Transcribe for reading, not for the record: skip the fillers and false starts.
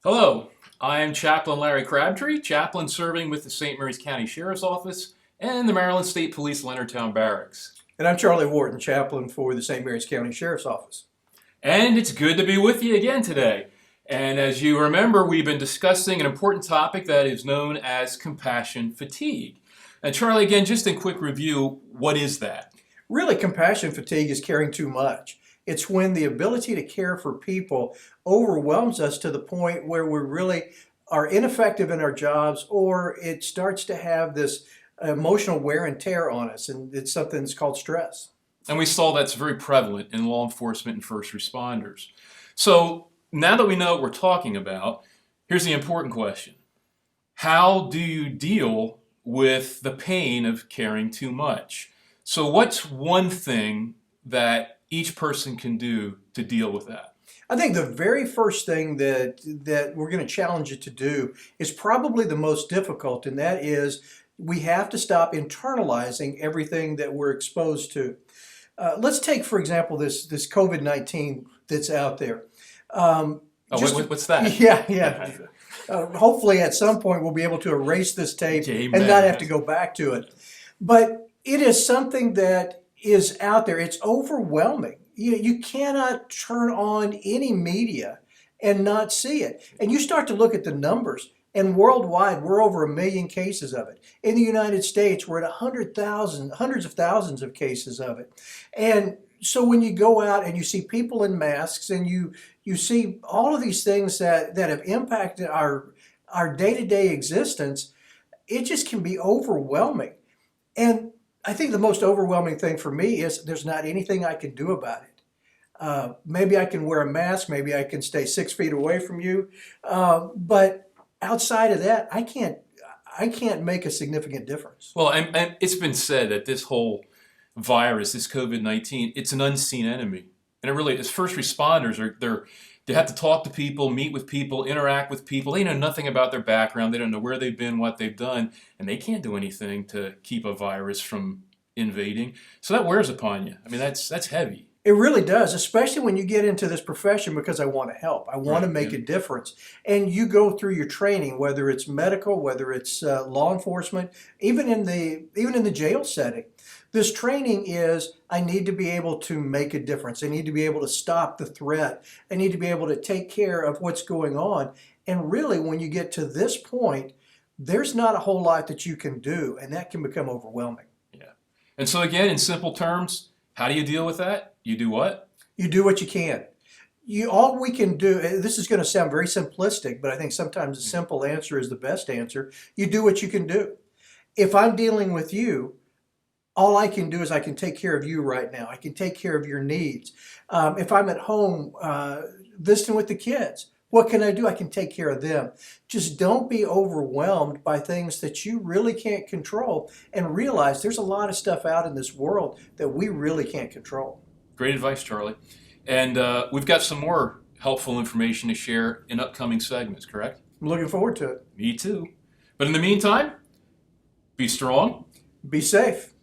Hello, I am Chaplain Larry Crabtree, chaplain serving with the St. Mary's County Sheriff's Office and the Maryland State Police Leonardtown Barracks. And I'm Charlie Wharton, chaplain for the St. Mary's County Sheriff's Office. And it's good to be with you again today. And as you remember, we've been discussing an important topic that is known as compassion fatigue. And Charlie, again, just in quick review, what is that? Really, compassion fatigue is caring too much. It's when the ability to care for people overwhelms us to the point where we really are ineffective in our jobs, or it starts to have this emotional wear and tear on us, and it's something that's called stress. And we saw that's very prevalent in law enforcement and first responders. So now that we know what we're talking about, here's the important question. How do you deal with the pain of caring too much? So what's one thing that each person can do to deal with that? I think the very first thing that we're going to challenge you to do is probably the most difficult, and that is we have to stop internalizing everything that we're exposed to. Let's take, for example, this COVID-19 that's out there. What's that? Yeah. Hopefully at some point we'll be able to erase this tape and not have to go back to it. But it is something that is out there. It's overwhelming. You cannot turn on any media and not see it. And you start to look at the numbers, and worldwide, we're over 1 million cases of it. In the United States, we're at hundreds of thousands of cases of it. And so when you go out and you see people in masks and you see all of these things that have impacted our day-to-day existence, it just can be overwhelming. And I think the most overwhelming thing for me is there's not anything I can do about it. Maybe I can wear a mask, maybe I can stay 6 feet away from you, but outside of that, I can't make a significant difference. Well, and it's been said that this whole virus, this COVID-19, it's an unseen enemy. And it really is. First responders they have to talk to people, meet with people, interact with people. They know nothing about their background. They don't know where they've been, what they've done, and they can't do anything to keep a virus from invading. So that wears upon you. I mean, that's heavy. It really does, especially when you get into this profession because I want to help. I want to make a difference. And you go through your training, whether it's medical, whether it's law enforcement, even in the jail setting. This training is, I need to be able to make a difference. I need to be able to stop the threat. I need to be able to take care of what's going on. And really, when you get to this point, there's not a whole lot that you can do, and that can become overwhelming. Yeah. And so again, in simple terms, how do you deal with that? You do what? You do what you can. All we can do, this is going to sound very simplistic, but I think sometimes a simple answer is the best answer. You do what you can do. If I'm dealing with you, all I can do is I can take care of you right now. I can take care of your needs. If I'm at home visiting with the kids, what can I do? I can take care of them. Just don't be overwhelmed by things that you really can't control, and realize there's a lot of stuff out in this world that we really can't control. Great advice, Charlie. And we've got some more helpful information to share in upcoming segments, correct? I'm looking forward to it. Me too. But in the meantime, be strong. Be safe.